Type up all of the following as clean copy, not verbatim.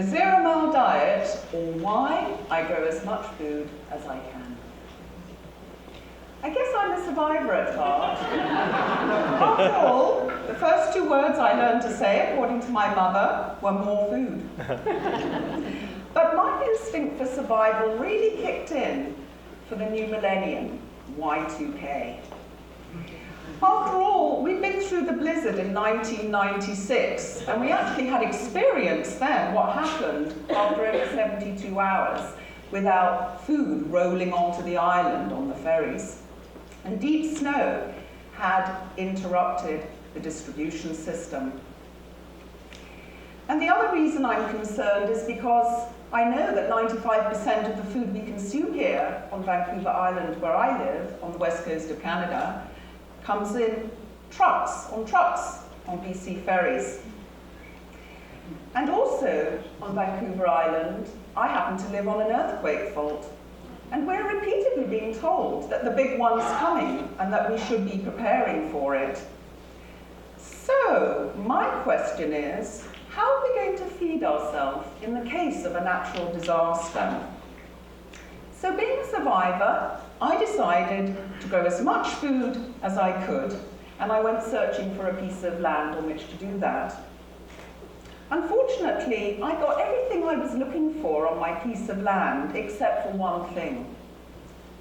Zero-Mile Diet, or why I grow as much food as I can. I guess I'm a survivor at heart. After all, the first two words I learned to say, according to my mother, were more food. But my instinct for survival really kicked in for the new millennium, Y2K. After all, we'd been through the blizzard in 1996, and we actually had experienced then what happened after over 72 hours without food rolling onto the island on the ferries. And deep snow had interrupted the distribution system. And the other reason I'm concerned is because I know that 95% of the food we consume here on Vancouver Island, where I live, on the west coast of Canada, comes in trucks on BC ferries. And also on Vancouver Island, I happen to live on an earthquake fault. And we're repeatedly being told that the big one's coming and that we should be preparing for it. So, my question is, how are we going to feed ourselves in the case of a natural disaster? So being a survivor, I decided to grow as much food as I could, and I went searching for a piece of land on which to do that. Unfortunately, I got everything I was looking for on my piece of land except for one thing: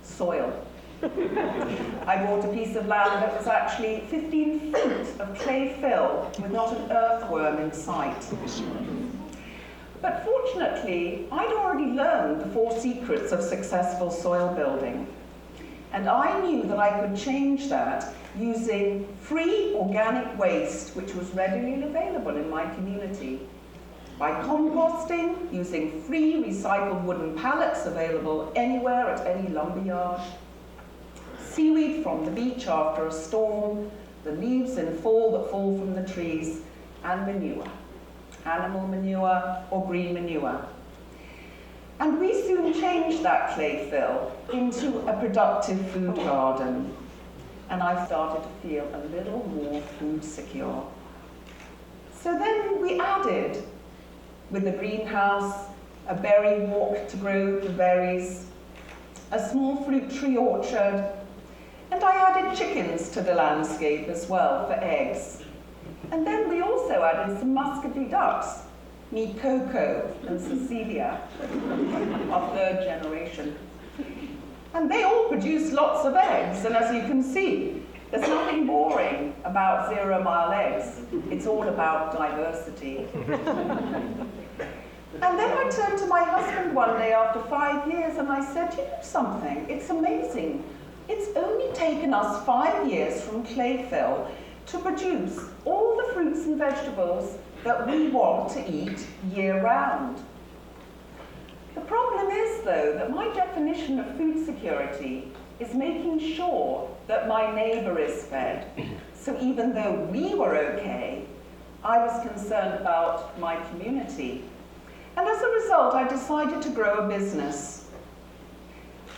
soil. I bought a piece of land that was actually 15 feet of clay fill with not an earthworm in sight. But fortunately, I'd already learned the 4 secrets of successful soil building. And I knew that I could change that using free organic waste, which was readily available in my community. By composting, using free recycled wooden pallets available anywhere at any lumberyard. Seaweed from the beach after a storm, the leaves in fall that fall from the trees, and manure. Animal manure or green manure. And we soon changed that clay fill into a productive food garden. And I started to feel a little more food secure. So then we added, with a greenhouse, a berry walk to grow the berries, a small fruit tree orchard, and I added chickens to the landscape as well for eggs. And then we also added some muscovy ducks, me Coco and Cecilia, our 3rd generation. And they all produce lots of eggs, and as you can see, there's nothing boring about Zero-Mile eggs. It's all about diversity. And then I turned to my husband one day after 5 years and I said, you know something, it's amazing. It's only taken us 5 years from clay fill to produce all the fruits and vegetables that we want to eat year-round. The problem is, though, that my definition of food security is making sure that my neighbour is fed. So even though we were okay, I was concerned about my community. And as a result, I decided to grow a business.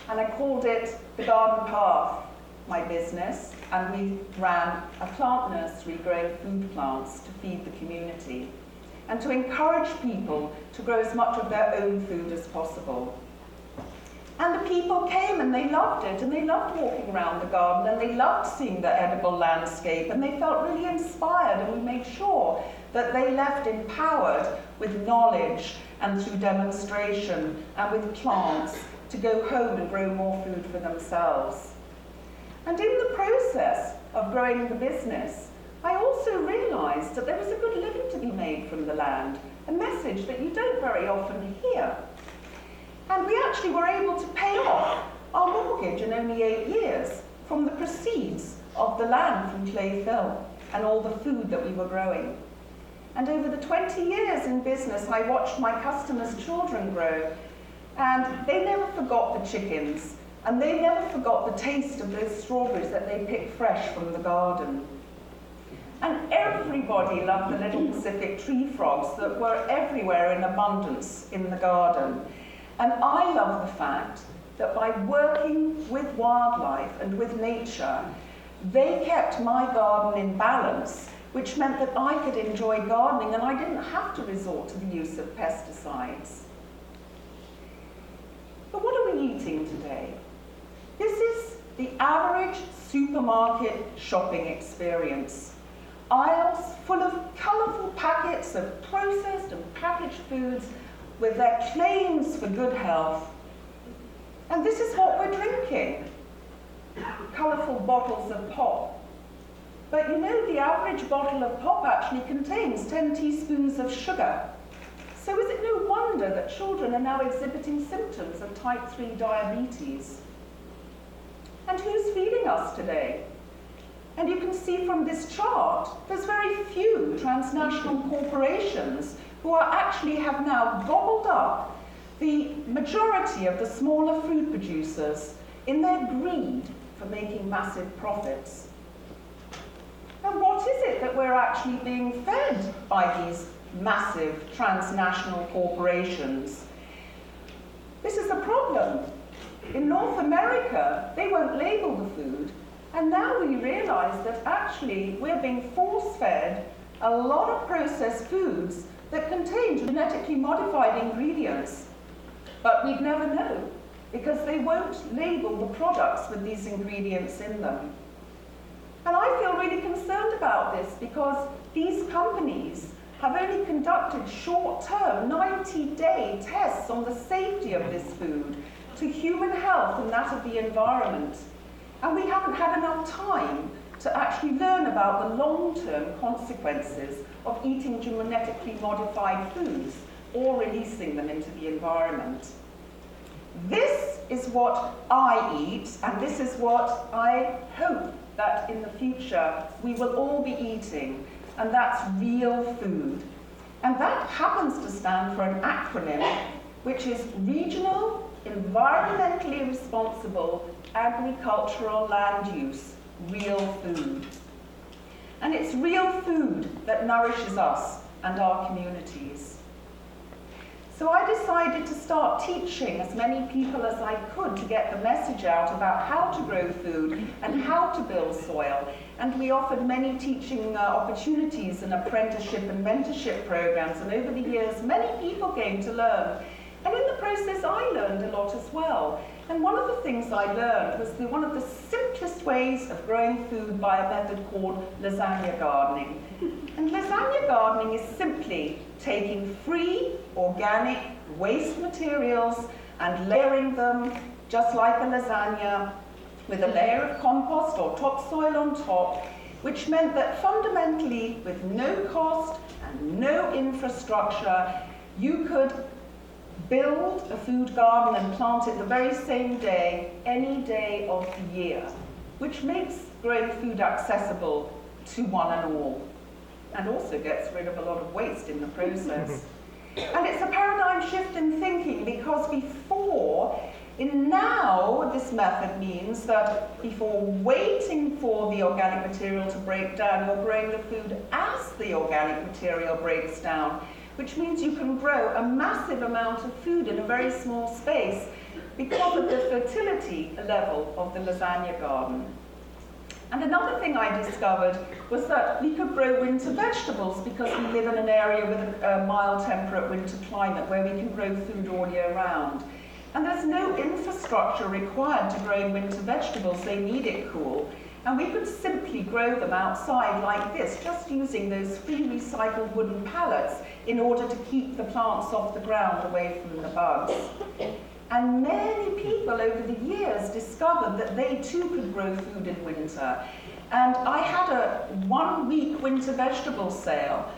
And I called it The Garden Path, my business, and we ran a plant nursery growing food plants to feed the community and to encourage people to grow as much of their own food as possible. And the people came and they loved it, and they loved walking around the garden, and they loved seeing the edible landscape, and they felt really inspired, and we made sure that they left empowered with knowledge and through demonstration and with plants to go home and grow more food for themselves. And in the process of growing the business, I also realized that there was a good living to be made from the land, a message that you don't very often hear. And we actually were able to pay off our mortgage in only 8 years from the proceeds of the land from clay fill and all the food that we were growing. And over the 20 years in business, I watched my customers' children grow, and they never forgot the chickens, and they never forgot the taste of those strawberries that they picked fresh from the garden. And everybody loved the little Pacific tree frogs that were everywhere in abundance in the garden. And I love the fact that by working with wildlife and with nature, they kept my garden in balance which meant that I could enjoy gardening and I didn't have to resort to the use of pesticides. But what are we eating today? This is the average supermarket shopping experience. Aisles full of colourful packets of processed and packaged foods with their claims for good health. And this is what we're drinking. Colourful bottles of pop. But you know, the average bottle of pop actually contains 10 teaspoons of sugar. So is it no wonder that children are now exhibiting symptoms of type 3 diabetes? And who's feeding us today? And you can see from this chart, there's very few transnational corporations who actually have now gobbled up the majority of the smaller food producers in their greed for making massive profits. And what is it that we're actually being fed by these massive transnational corporations? This is a problem. In North America, they won't label the food, and now we realize that actually we're being force-fed a lot of processed foods that contain genetically modified ingredients. But we'd never know, because they won't label the products with these ingredients in them. And I feel really concerned about this because these companies have only conducted short-term, 90-day tests on the safety of this food to human health and that of the environment. And we haven't had enough time to actually learn about the long-term consequences of eating genetically modified foods or releasing them into the environment. This is what I eat, and this is what I hope that in the future we will all be eating, and that's real food. And that happens to stand for an acronym, which is Regional Environmentally Responsible Agricultural Land Use, real food. And it's real food that nourishes us and our communities. So I decided to start teaching as many people as I could to get the message out about how to grow food and how to build soil. And we offered many teaching opportunities and apprenticeship and mentorship programs. And over the years, many people came to learn. And in the process, I learned a lot as well. And one of the things I learned was one of the simplest ways of growing food by a method called lasagna gardening. And lasagna gardening is simply taking free, organic, waste materials and layering them, just like a lasagna, with a layer of compost or topsoil on top, which meant that fundamentally, with no cost and no infrastructure, you could build a food garden and plant it the very same day, any day of the year, which makes growing food accessible to one and all, and also gets rid of a lot of waste in the process. And it's a paradigm shift in thinking, because now this method means that before waiting for the organic material to break down, you're growing the food as the organic material breaks down, which means you can grow a massive amount of food in a very small space because of the fertility level of the lasagna garden. And another thing I discovered was that we could grow winter vegetables because we live in an area with a mild temperate winter climate where we can grow food all year round. And there's no infrastructure required to grow winter vegetables, they need it cool. And we could simply grow them outside like this, just using those free recycled wooden pallets in order to keep the plants off the ground away from the bugs. And many people over the years discovered that they too could grow food in winter. And I had a 1-week winter vegetable sale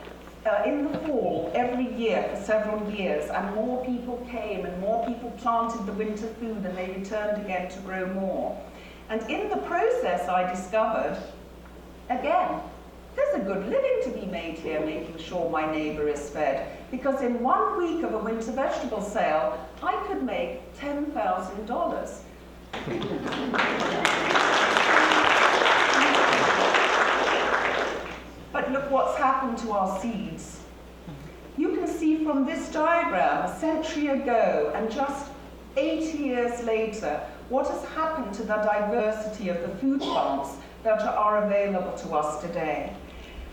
in the fall every year for several years, and more people came and more people planted the winter food and they returned again to grow more. And in the process I discovered, again, there's a good living to be made here making sure my neighbour is fed, because in 1 week of a winter vegetable sale I could make $10,000. But look what's happened to our seeds. You can see from this diagram a century ago and just 80 years later what has happened to the diversity of the food plants that are available to us today.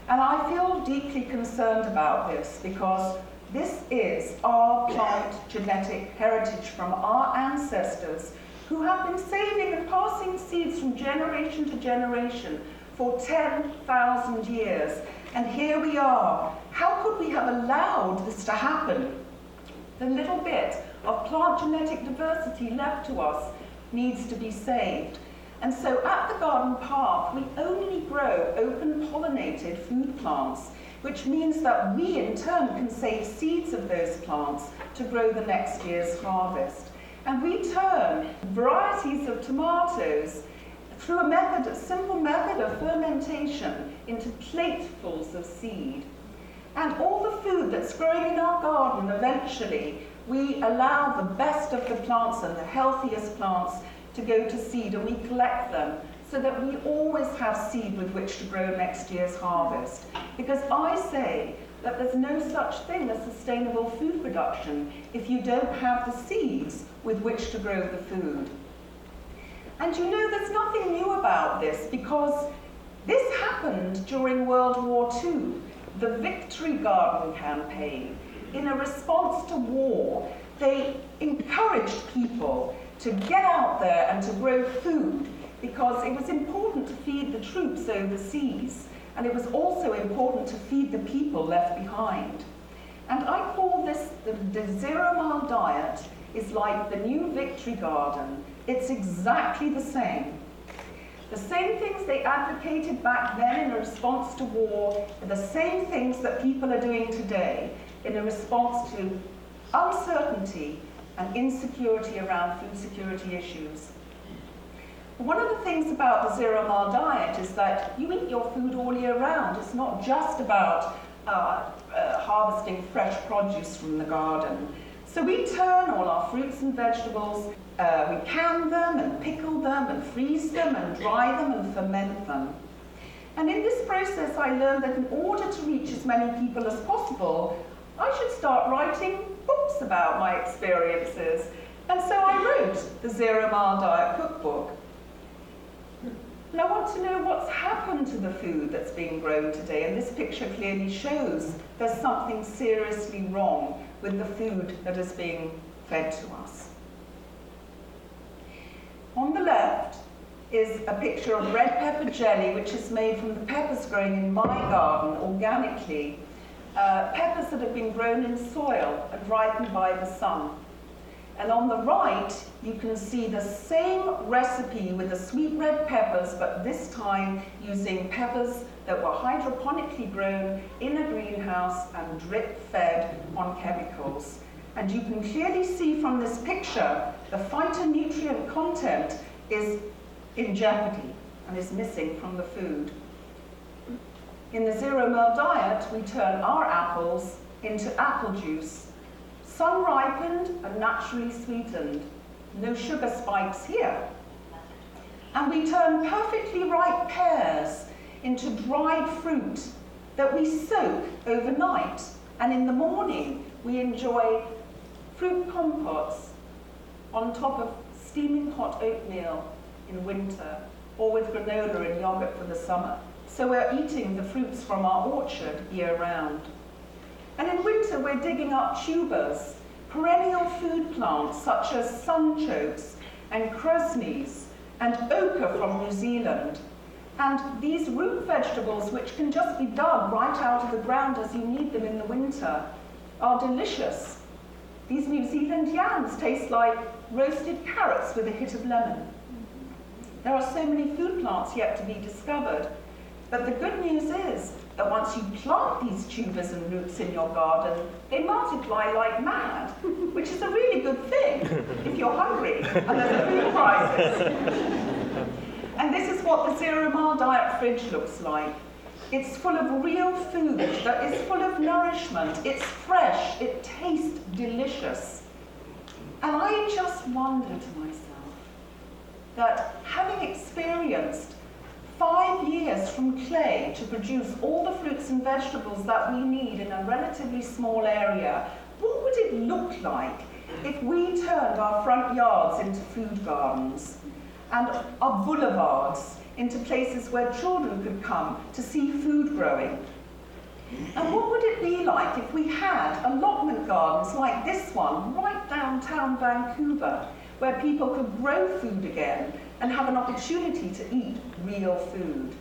And I feel deeply concerned about this because this is our plant genetic heritage from our ancestors who have been saving and passing seeds from generation to generation for 10,000 years. And here we are. How could we have allowed this to happen? The little bit of plant genetic diversity left to us needs to be saved. And so at the garden path, we only grow open pollinated food plants, which means that we in turn can save seeds of those plants to grow the next year's harvest. And we turn varieties of tomatoes through a simple method of fermentation into platefuls of seed. And all the food that's growing in our garden, eventually, we allow the best of the plants and the healthiest plants to go to seed, and we collect them so that we always have seed with which to grow next year's harvest. Because I say that there's no such thing as sustainable food production if you don't have the seeds with which to grow the food. And you know, there's nothing new about this because this happened during World War II, the Victory Garden campaign. In a response to war, they encouraged people to get out there and to grow food because it was important to feed the troops overseas, and it was also important to feed the people left behind. And I call this the Zero-Mile Diet is like the new Victory Garden. It's exactly the same. The same things they advocated back then in a response to war are the same things that people are doing today in a response to uncertainty and insecurity around food security issues. One of the things about the Zero-Mile Diet is that you eat your food all year round. It's not just about harvesting fresh produce from the garden. So we turn all our fruits and vegetables, we can them and pickle them and freeze them and dry them and ferment them. And in this process I learned that in order to reach as many people as possible, I should start writing books about my experiences. And so I wrote the Zero-Mile Diet Cookbook. And I want to know what's happened to the food that's being grown today, and this picture clearly shows there's something seriously wrong with the food that is being fed to us. On the left is a picture of red pepper jelly, which is made from the peppers growing in my garden organically. Peppers that have been grown in soil and ripened by the sun. And on the right, you can see the same recipe with the sweet red peppers, but this time using peppers that were hydroponically grown in a greenhouse and drip-fed on chemicals. And you can clearly see from this picture, the phytonutrient content is in jeopardy and is missing from the food. In the Zero-Mile Diet, we turn our apples into apple juice, sun-ripened and naturally sweetened. No sugar spikes here. And we turn perfectly ripe pears into dried fruit that we soak overnight. And in the morning, we enjoy fruit compotes on top of steaming hot oatmeal in winter, or with granola and yogurt for the summer. So we're eating the fruits from our orchard year-round. And in winter, we're digging up tubers, perennial food plants such as sunchokes and krosnies and ochre from New Zealand. And these root vegetables, which can just be dug right out of the ground as you need them in the winter, are delicious. These New Zealand yams taste like roasted carrots with a hit of lemon. There are so many food plants yet to be discovered. But the good news is that once you plant these tubers and roots in your garden, they multiply like mad, which is a really good thing if you're hungry and there's a food crisis. And this is what the Zero-Mile Diet fridge looks like. It's full of real food that is full of nourishment. It's fresh. It tastes delicious. And I just wonder to myself that having experienced 5 years from clay to produce all the fruits and vegetables that we need in a relatively small area, what would it look like if we turned our front yards into food gardens? and our boulevards into places where children could come to see food growing. And what would it be like if we had allotment gardens like this one right downtown Vancouver, where people could grow food again and have an opportunity to eat real food?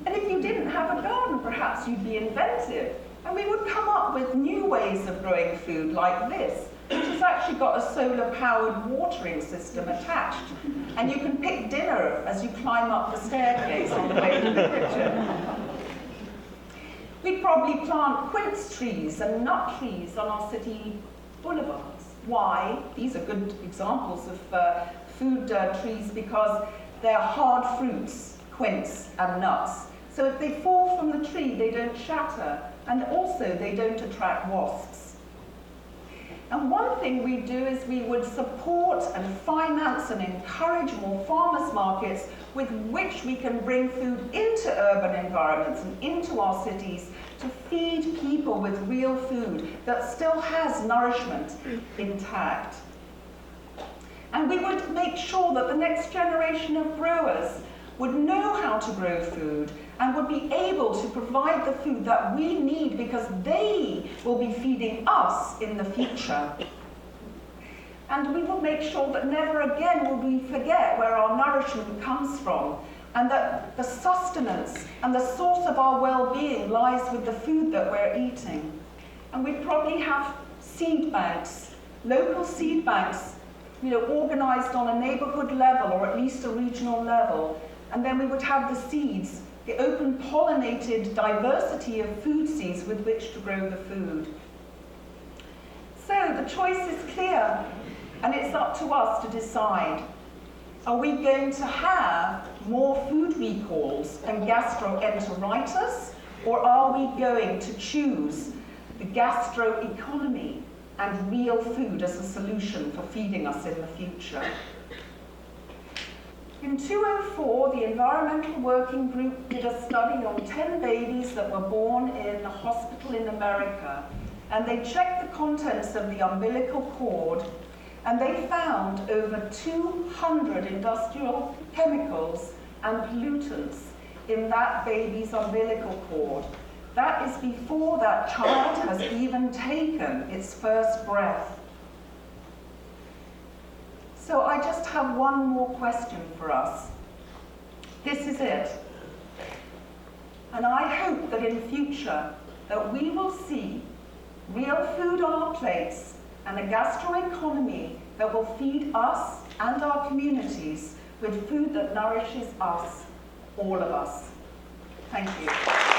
And if you didn't have a garden, perhaps you'd be inventive, and we would come up with new ways of growing food like this, which has actually got a solar-powered watering system attached. And you can pick dinner as you climb up the staircase on the way to the kitchen. We'd probably plant quince trees and nut trees on our city boulevards. Why? These are good examples of food trees because they're hard fruits, quince and nuts. So if they fall from the tree, they don't shatter, and also they don't attract wasps. And one thing we do is we would support and finance and encourage more farmers markets with which we can bring food into urban environments and into our cities to feed people with real food that still has nourishment intact. And we would make sure that the next generation of growers would know how to grow food and would be able to provide the food that we need because they will be feeding us in the future. And we will make sure that never again will we forget where our nourishment comes from, and that the sustenance and the source of our well-being lies with the food that we're eating. And we'd probably have seed banks, local seed banks, organized on a neighborhood level or at least a regional level. And then we would have the seeds, the open pollinated diversity of food seeds with which to grow the food. So the choice is clear, and it's up to us to decide. Are we going to have more food recalls and gastroenteritis, or are we going to choose the gastroeconomy and real food as a solution for feeding us in the future? In 2004, the Environmental Working Group did a study on 10 babies that were born in a hospital in America, and they checked the contents of the umbilical cord, and they found over 200 industrial chemicals and pollutants in that baby's umbilical cord. That is before that child has even taken its first breath. So I just have one more question for us. This is it. And I hope that in future that we will see real food on our plates and a gastroeconomy that will feed us and our communities with food that nourishes us, all of us. Thank you.